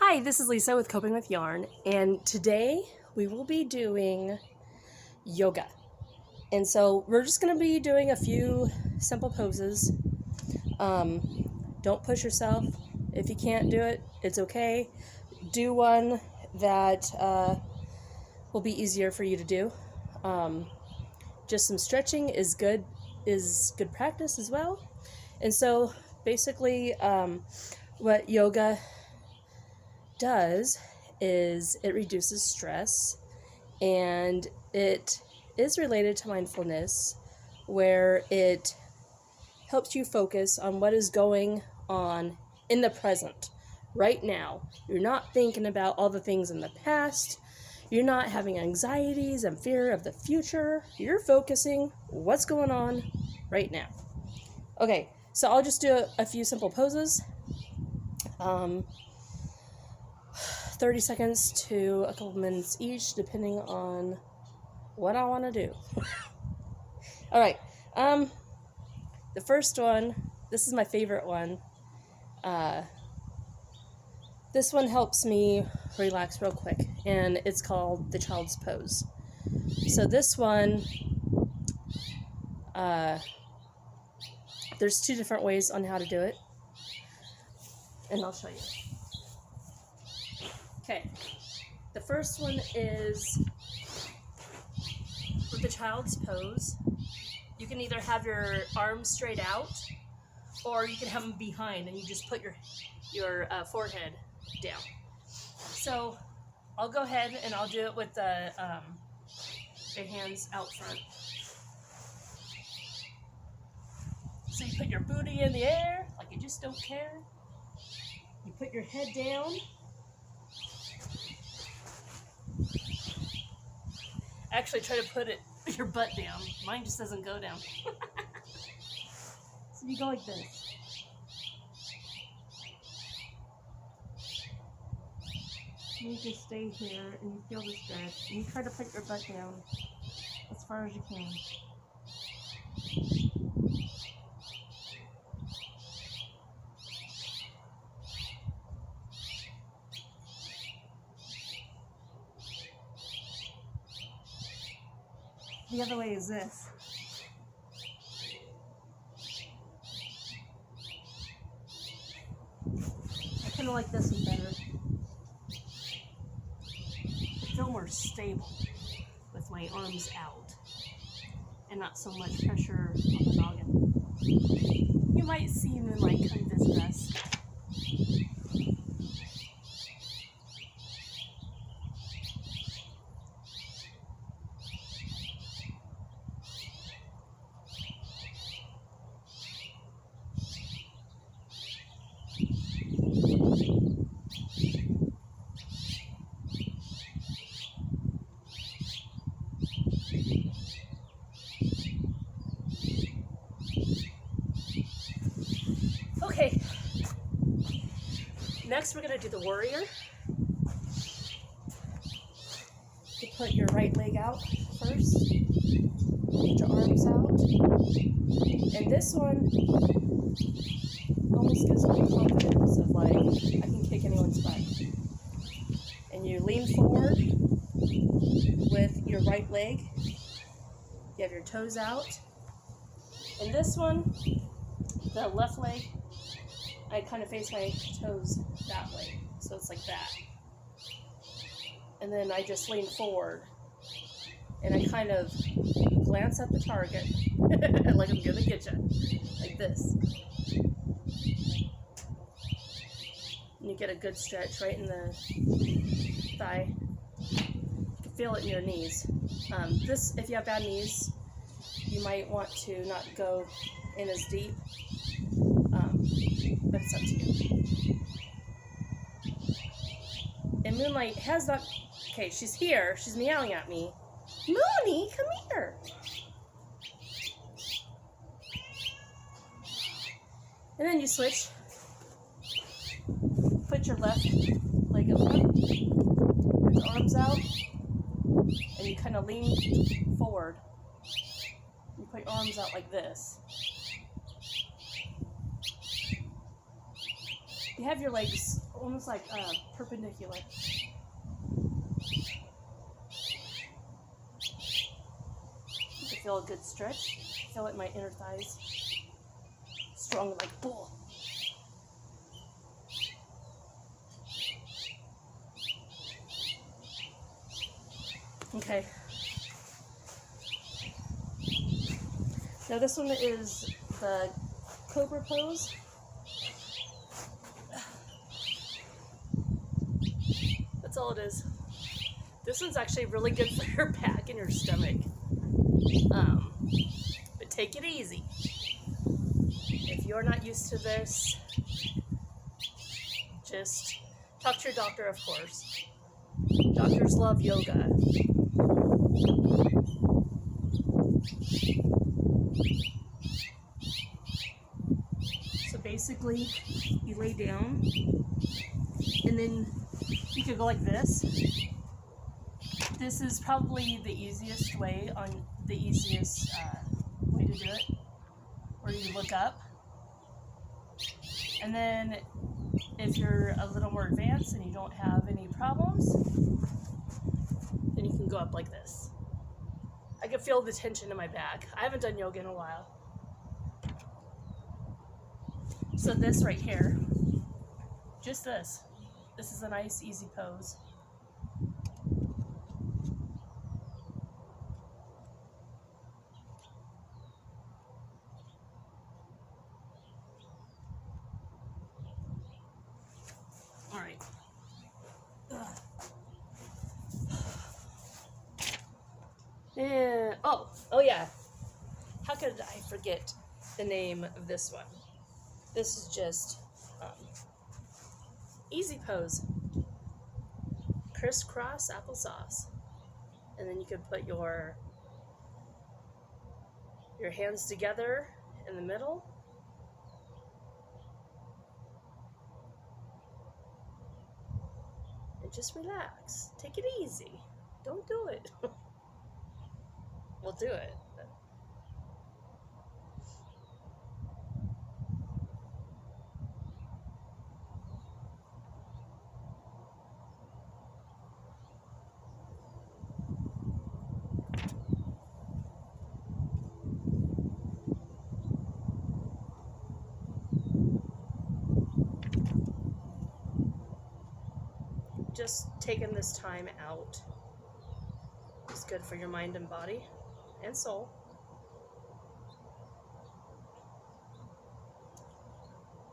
Hi, this is Lisa with Coping with Yarn, and today we will be doing yoga. And so we're just going to be doing a few simple poses. Don't push yourself. If you can't do it, it's okay. Do one that will be easier for you to do. Just some stretching is good practice as well. And so basically what yoga does is it reduces stress, and it is related to mindfulness, where it helps you focus on what is going on in the present right now. You're not thinking about all the things in the past. You're not having anxieties and fear of the future. You're focusing what's going on right now. Okay, so I'll just do a few simple poses. 30 seconds to a couple minutes each, depending on what I want to do. All right. The first one, this is my favorite one. This one helps me relax real quick, and it's called the child's pose. So this one, there's two different ways on how to do it, and I'll show you. Okay, the first one is with the child's pose. You can either have your arms straight out, or you can have them behind, and you just put your forehead down. So I'll go ahead and I'll do it with the hands out front. So you put your booty in the air like you just don't care. You put your head down. Actually, try to put your butt down. Mine just doesn't go down. So you go like this. You just stay here and you feel the stretch. And you try to put your butt down as far as you can. The other way is this. I kind of like this one better. I feel more stable with my arms out and not so much pressure on the noggin. You might see Moonlight come visit us. Okay, next we're going to do the warrior. You put your right leg out first, put your arms out, and this one almost gives me confidence of like, I can kick anyone's butt. And you lean forward with your right leg, you have your toes out, and this one, the left leg, I kind of face my toes that way, so it's like that. And then I just lean forward, and I kind of glance at the target, like I'm gonna get you, like this. And you get a good stretch right in the thigh. You can feel it in your knees. This, if you have bad knees, you might want to not go in as deep. But it's up to you. And Moonlight has not... Okay, she's here. She's meowing at me. Moony, come here. And then you switch. Put your left leg up front. Put your arms out. And you kind of lean forward. You put your arms out like this. You have your legs almost like perpendicular. I feel a good stretch. I feel like my inner thighs strong like a bull. Okay. Now this one is the cobra pose. That's all it is. This one's actually really good for your back and your stomach. But take it easy. If you're not used to this, just talk to your doctor, of course. Doctors love yoga. So basically, you lay down, and then you could go like this. This is probably the easiest way to do it, where you look up. And then if you're a little more advanced and you don't have any problems, then you can go up like this. I can feel the tension in my back. I haven't done yoga in a while. So this right here, just this is a nice easy pose. All right. And oh yeah. How could I forget the name of this one? This is just easy pose. Crisscross applesauce. And then you could put your hands together in the middle. And just relax. Take it easy. Don't do it. We'll do it. Just taking this time out is good for your mind and body and soul.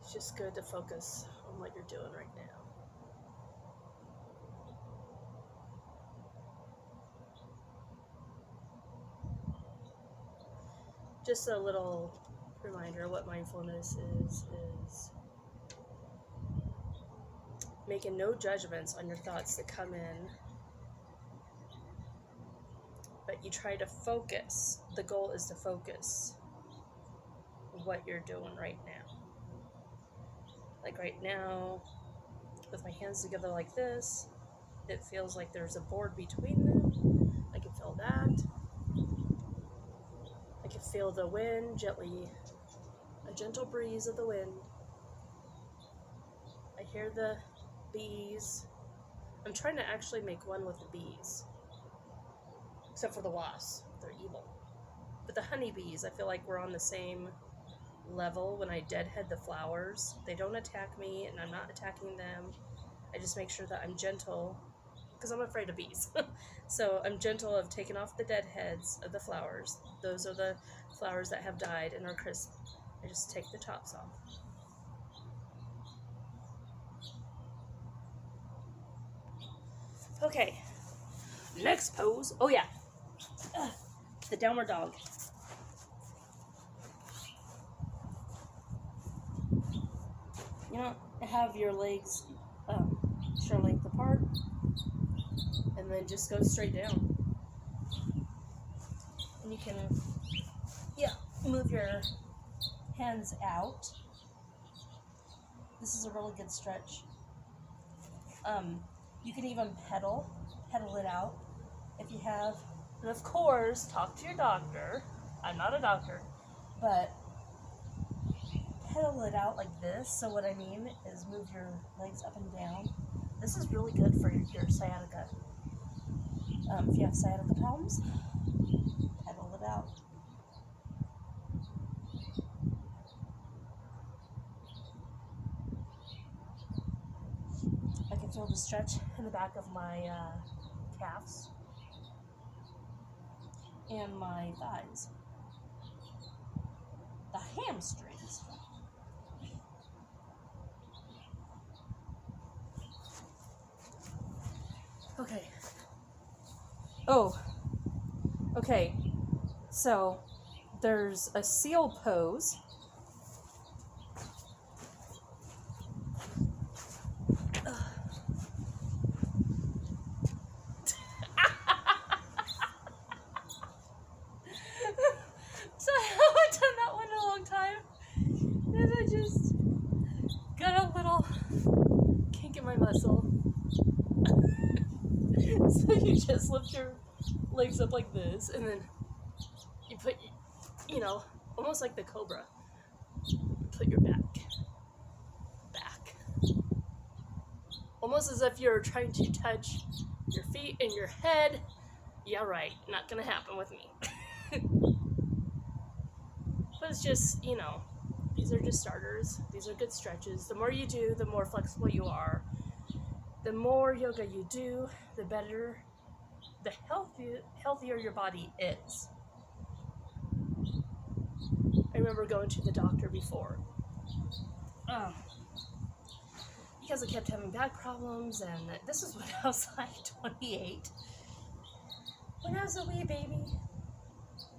It's just good to focus on what you're doing right now. Just a little reminder, what mindfulness is making no judgments on your thoughts that come in, but you try to focus. The goal is to focus what you're doing right now. Like right now, with my hands together like this, it feels like there's a board between them. I can feel that. I can feel the wind gently, a gentle breeze of the wind. I hear the bees. I'm trying to actually make one with the bees, except for the wasps. They're evil. But the honeybees, I feel like we're on the same level. When I deadhead the flowers, they don't attack me and I'm not attacking them. I just make sure that I'm gentle, because I'm afraid of bees. So I'm gentle of taking off the dead heads of the flowers. Those are the flowers that have died and are crisp. I just take the tops off. Okay, next pose. Oh yeah, the downward dog. You know, have your legs shoulder length apart, and then just go straight down. And you can, move your hands out. This is a really good stretch. You can even pedal it out if you have. And of course, talk to your doctor. I'm not a doctor, but pedal it out like this. So what I mean is move your legs up and down. This is really good for your sciatica. If you have sciatica problems, pedal it out. I can feel the stretch in the back of my calves and my thighs. The hamstrings. Okay. Oh, okay. So there's a seal pose. So I haven't done that one in a long time. And I just got a little kink in my muscle. So you just lift your legs up like this, and then you put, almost like the cobra. You put your back. Almost as if you're trying to touch your feet and your head. Yeah, right. Not gonna happen with me. But it's just, these are just starters. These are good stretches. The more you do, the more flexible you are. The more yoga you do, the better, the healthier your body is. I remember going to the doctor before. Because I kept having back problems, and this is when I was like 28. When I was a wee baby.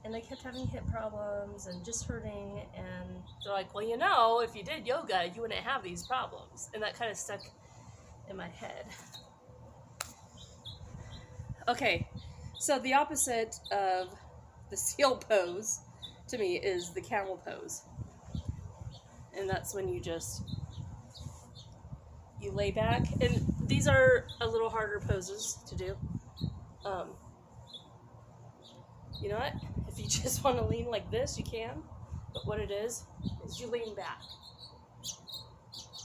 And I kept having hip problems and just hurting, and they're like, well, if you did yoga, you wouldn't have these problems. And that kind of stuck in my head. Okay, so the opposite of the seal pose, to me, is the camel pose. And that's when you lay back. And these are a little harder poses to do. You know what? If you just want to lean like this, you can. But what it is you lean back.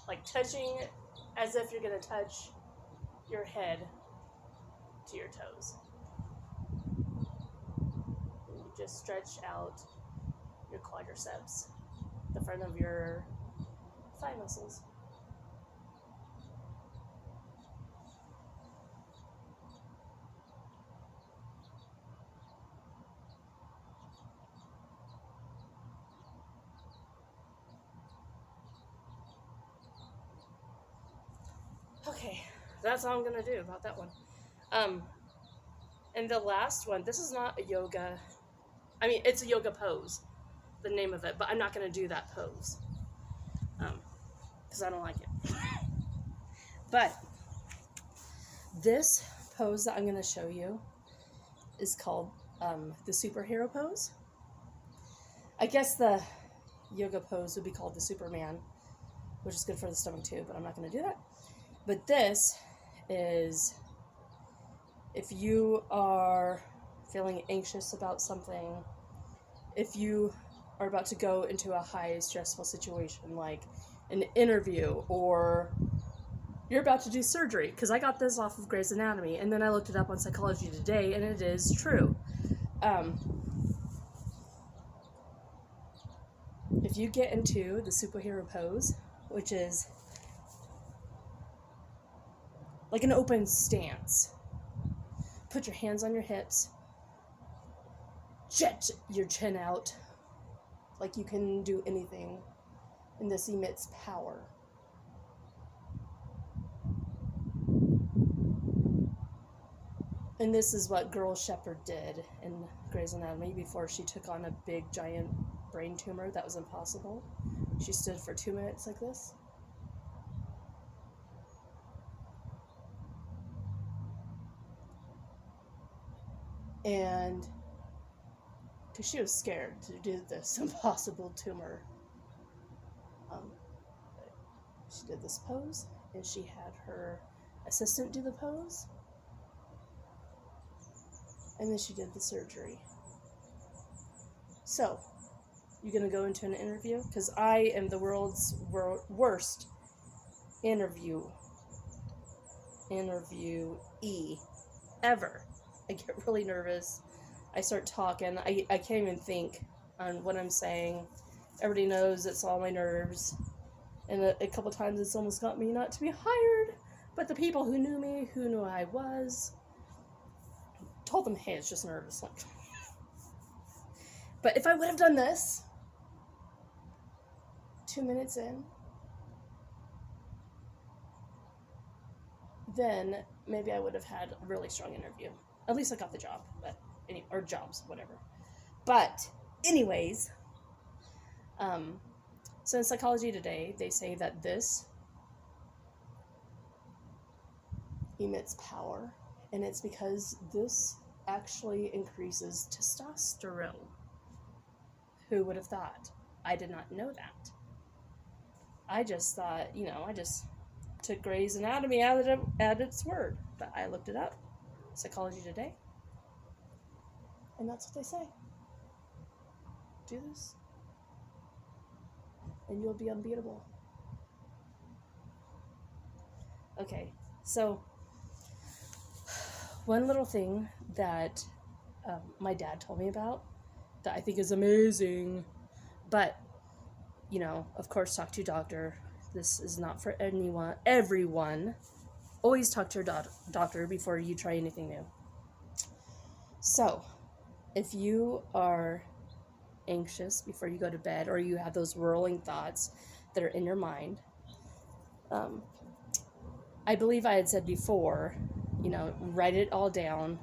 Like touching as if you're going to touch your head to your toes. And you just stretch out your quadriceps, the front of your thigh muscles. Okay, that's all I'm gonna do about that one. And the last one, this is not a yoga, it's a yoga pose, the name of it, but I'm not gonna do that pose, because I don't like it. But this pose that I'm gonna show you is called the superhero pose. I guess the yoga pose would be called the Superman, which is good for the stomach too, but I'm not gonna do that. But this is if you are feeling anxious about something, if you are about to go into a high stressful situation like an interview, or you're about to do surgery, because I got this off of Grey's Anatomy, and then I looked it up on Psychology Today, and it is true. If you get into the superhero pose, which is like an open stance, put your hands on your hips, jet your chin out, like you can do anything, and this emits power. And this is what Girl Shepherd did in Grey's Anatomy before she took on a big giant brain tumor that was impossible. She stood for 2 minutes like this. And because she was scared to do this impossible tumor, she did this pose, and she had her assistant do the pose, and then she did the surgery. So You gonna go into an interview? Because I am the world's worst interviewee ever. I get really nervous. I start talking. I can't even think on what I'm saying. Everybody knows it's all my nerves. And a couple times it's almost got me not to be hired. But the people who knew me, who knew I was, told them, hey, it's just nervous. Like, but if I would have done this 2 minutes in, then maybe I would have had a really strong interview. At least I got the job, or jobs, whatever. But anyways, so in Psychology Today, they say that this emits power, and it's because this actually increases testosterone. Who would have thought? I did not know that. I just thought, I just took Grey's Anatomy at its word. But I looked it up, Psychology Today, and that's what they say. Do this, and you'll be unbeatable. Okay, so one little thing that my dad told me about that I think is amazing, but, of course, talk to your doctor. This is not for everyone. Always talk to your doctor before you try anything new. So, if you are anxious before you go to bed, or you have those whirling thoughts that are in your mind, I believe I had said before, write it all down,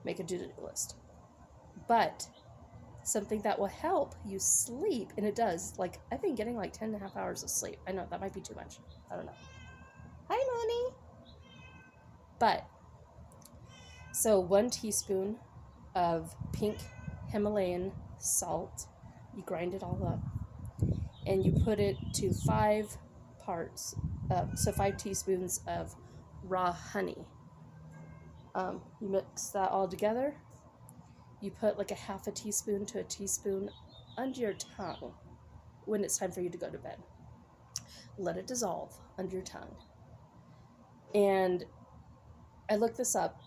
make a to-do list. But something that will help you sleep, and it does, I've been getting 10.5 hours of sleep. I know that might be too much. I don't know. Hi, Moni. But, so 1 teaspoon of pink Himalayan salt, you grind it all up, and you put it to 5 teaspoons of raw honey. You mix that all together. You put a half a teaspoon to a teaspoon under your tongue when it's time for you to go to bed. Let it dissolve under your tongue. And I looked this up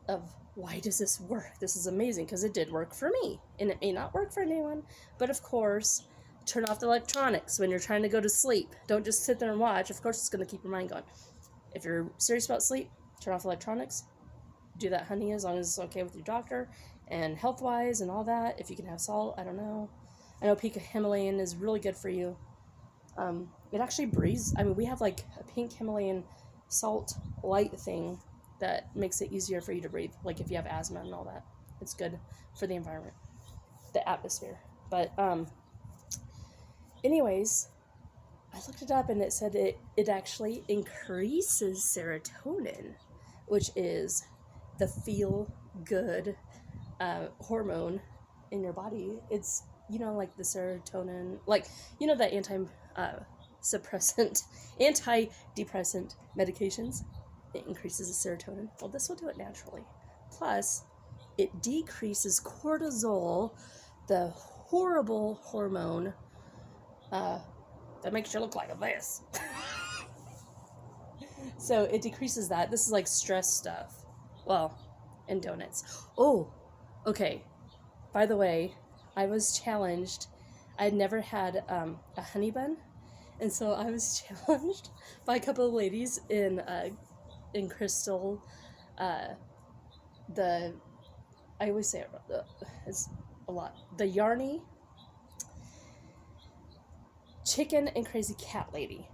of why does this work? This is amazing, because it did work for me, and it may not work for anyone, but of course, turn off the electronics when you're trying to go to sleep. Don't just sit there and watch. Of course, it's going to keep your mind going. If you're serious about sleep, turn off electronics. Do that honey as long as it's okay with your doctor and health-wise and all that. If you can have salt, I don't know. I know pink Himalayan is really good for you. It actually breathes. We have a pink Himalayan salt light thing that makes it easier for you to breathe. If you have asthma and all that, it's good for the environment, the atmosphere. But anyways, I looked it up, and it said it actually increases serotonin, which is the feel-good hormone in your body. It's, the serotonin, the antidepressant medications. It increases the serotonin. Well, this will do it naturally. Plus, it decreases cortisol, the horrible hormone that makes you look like this. So it decreases that. This is stress stuff. Well, and donuts. Oh, okay. By the way, I was challenged. I had never had a honey bun, and so I was challenged by a couple of ladies in Crystal. I always say it's a lot. The Yarny Chicken and Crazy Cat lady.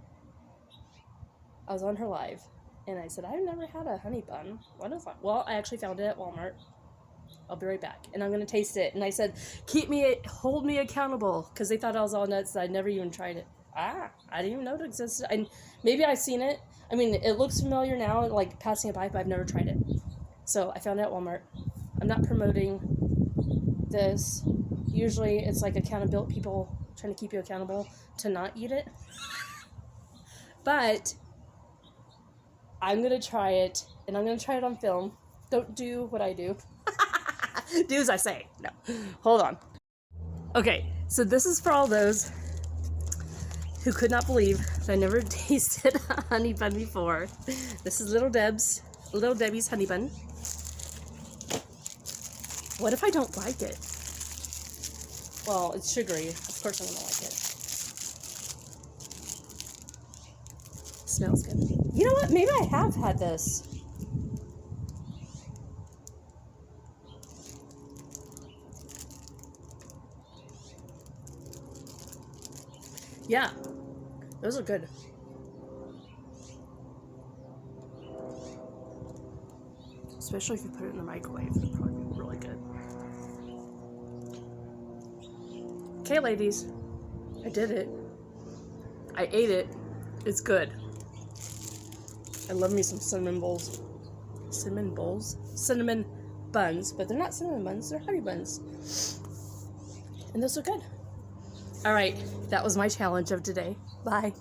I was on her live, and I said, I've never had a honey bun. What is that? Well, I actually found it at Walmart. I'll be right back, and I'm going to taste it. And I said, hold me accountable, because they thought I was all nuts. I'd never even tried it. I didn't even know it existed. Maybe I've seen it. It looks familiar now, passing it by, but I've never tried it. So I found it at Walmart. I'm not promoting this. Usually it's accountability, people trying to keep you accountable to not eat it. But I'm going to try it, and I'm going to try it on film. Don't do what I do. Do as I say. No. Hold on. Okay, So this is for all those who could not believe that I never tasted a honey bun before. This is Little Debbie's honey bun. What if I don't like it? Well, it's sugary. Of course I'm gonna like it. Smells good. You know what? Maybe I have had this. Yeah, those are good. Especially if you put it in the microwave, it'll probably be really good. Okay, ladies, I did it. I ate it. It's good. I love me some cinnamon bowls. Cinnamon bowls? Cinnamon buns, but they're not cinnamon buns, they're honey buns. And those are good. All right, that was my challenge of today. Bye.